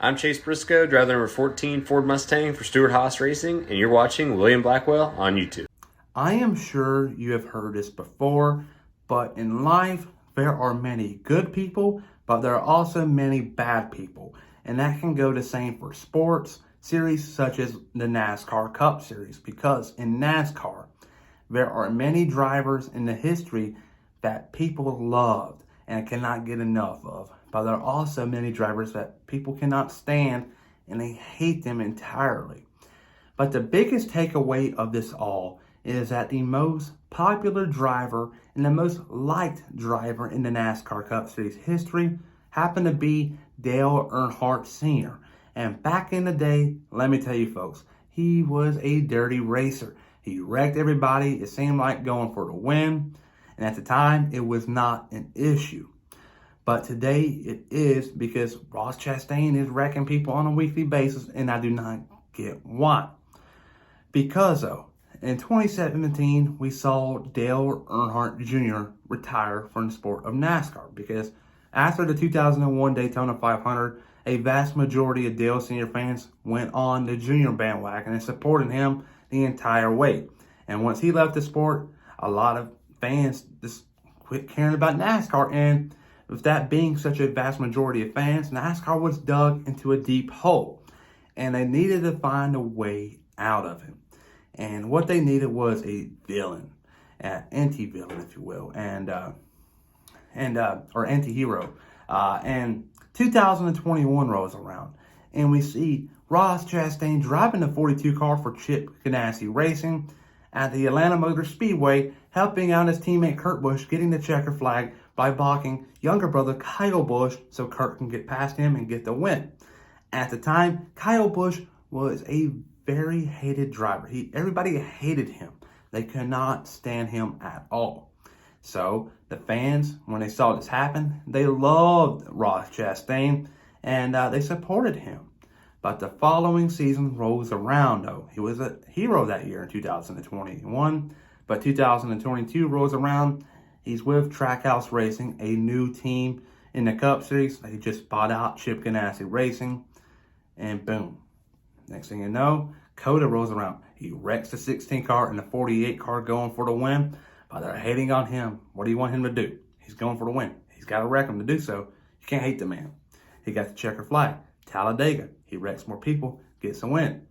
I'm Chase Briscoe, driver number 14 Ford Mustang for Stewart Haas Racing, and you're watching William Blackwell on YouTube. I am sure you have heard this before, but in life, there are many good people, but there are also many bad people. And that can go the same for sports series such as the NASCAR Cup Series, because in NASCAR, there are many drivers in the history that people loved and cannot get enough of. But there are also many drivers that people cannot stand and they hate them entirely. But the biggest takeaway of this all is that the most popular driver and the most liked driver in the NASCAR Cup Series history happened to be Dale Earnhardt Sr. And back in the day, let me tell you folks, he was a dirty racer. He wrecked everybody. It seemed like going for the win. And at the time, it was not an issue. But today it is, because Ross Chastain is wrecking people on a weekly basis, and I do not get why. Because though, in 2017, we saw Dale Earnhardt Jr. retire from the sport of NASCAR, because after the 2001 Daytona 500, a vast majority of Dale Sr. fans went on the junior bandwagon and supported him the entire way. And once he left the sport, a lot of fans just quit caring about NASCAR, and with that being such a vast majority of fans, NASCAR was dug into a deep hole, and they needed to find a way out of it. And what they needed was a villain, anti-villain, if you will, or anti-hero. And 2021 rolls around, and we see Ross Chastain driving the 42 car for Chip Ganassi Racing at the Atlanta Motor Speedway, helping out his teammate Kurt Busch getting the checker flag by blocking younger brother Kyle Busch so Kurt can get past him and get the win. At the time, Kyle Busch was a very hated driver. Everybody hated him. They could not stand him at all. So the fans, when they saw this happen, they loved Ross Chastain, and they supported him. But the following season rolls around, though. He was a hero that year in 2021, but 2022 rolls around. He's with Trackhouse Racing, a new team in the Cup Series. They just bought out Chip Ganassi Racing, and boom. Next thing you know, Coda rolls around. He wrecks the 16 car and the 48 car going for the win, but they're hating on him. What do you want him to do? He's going for the win. He's got to wreck him to do so. You can't hate the man. He got the checker flag. Talladega. He wrecks more people, gets a win.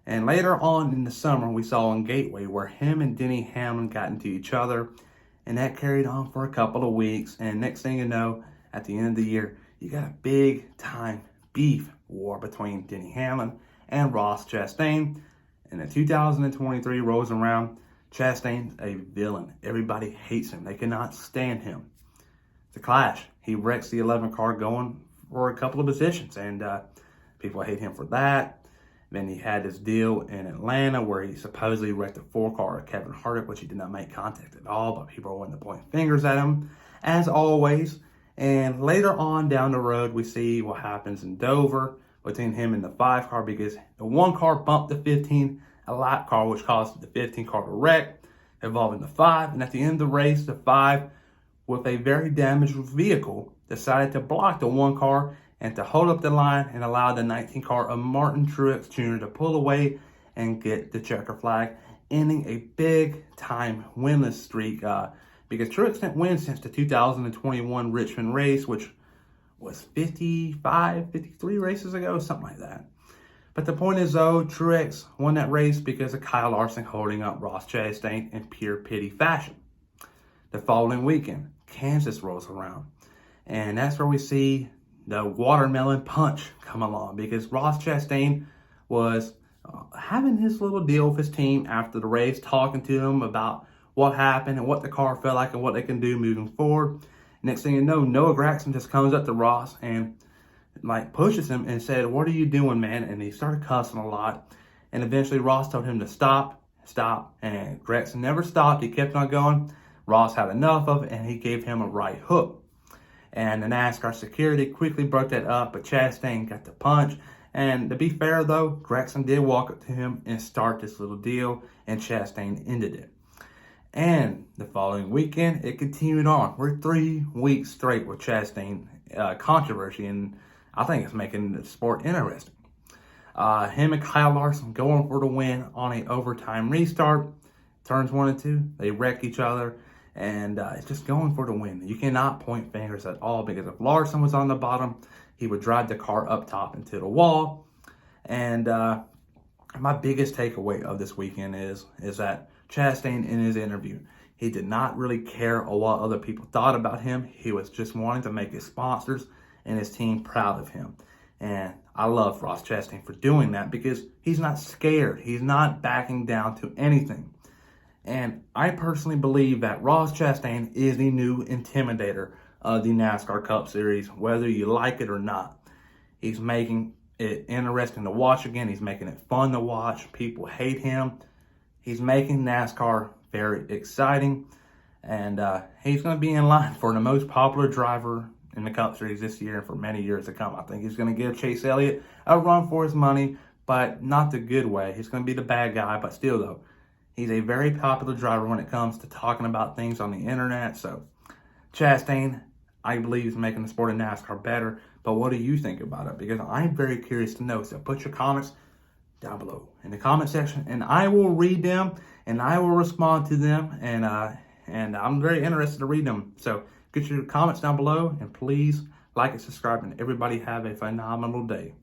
And later on in the summer, we saw in Gateway where him and Denny Hamlin got into each other, and that carried on for a couple of weeks. And next thing you know, at the end of the year, you got a big time beef war between Denny Hamlin and Ross Chastain. And the 2023 rolls around. Chastain's a villain. Everybody hates him. They cannot stand him. The clash. He wrecks the 11 car going for a couple of positions, and people hate him for that. Then he had this deal in Atlanta where he supposedly wrecked a 4 car at Kevin Harvick, which he did not make contact at all, but people wanted to point fingers at him, as always. And later on down the road, we see what happens in Dover between him and the 5 car, because the 1 car bumped the 15, a lap car, which caused the 15 car to wreck, involving the 5. And at the end of the race, the 5, with a very damaged vehicle, decided to block the 1 car and to hold up the line and allow the 19 car of Martin Truex Jr. to pull away and get the checker flag, ending a big time winless streak, because Truex didn't win since the 2021 Richmond race, which was 53 races ago, something like that. But the point is, though, Truex won that race because of Kyle Larson holding up Ross Chastain in pure pity fashion. The following weekend, Kansas rolls around, and that's where we see the watermelon punch come along, because Ross Chastain was having his little deal with his team after the race, talking to them about what happened and what the car felt like and what they can do moving forward. Next thing you know, Noah Gragson just comes up to Ross and pushes him and said, "What are you doing, man?" And he started cussing a lot. And eventually Ross told him to stop. And Gragson never stopped. He kept on going. Ross had enough of it, and he gave him a right hook. And the NASCAR security quickly broke that up, but Chastain got the punch. And to be fair, though, Gragson did walk up to him and start this little deal, and Chastain ended it. And the following weekend, it continued on. We're 3 weeks straight with Chastain controversy, and I think it's making the sport interesting. Him and Kyle Larson going for the win on an overtime restart. Turns 1 and 2, they wreck each other, and it's just going for the win. You cannot point fingers at all, because if Larson was on the bottom, he would drive the car up top into the wall. And my biggest takeaway of this weekend is that Chastain, in his interview, he did not really care what other people thought about him. He was just wanting to make his sponsors and his team proud of him. And I love Ross Chastain for doing that, because he's not scared. He's not backing down to anything. And I personally believe that Ross Chastain is the new Intimidator of the NASCAR Cup Series, whether you like it or not. He's making it interesting to watch again. He's making it fun to watch. People hate him. He's making NASCAR very exciting. And he's going to be in line for the most popular driver in the Cup Series this year and for many years to come. I think he's going to give Chase Elliott a run for his money, but not the good way. He's going to be the bad guy, but still, though, he's a very popular driver when it comes to talking about things on the internet. So, Chastain, I believe, is making the sport of NASCAR better. But what do you think about it? Because I'm very curious to know. So put your comments down below in the comment section, and I will read them and I will respond to them. And I'm very interested to read them. So get your comments down below, and please like and subscribe. And everybody have a phenomenal day.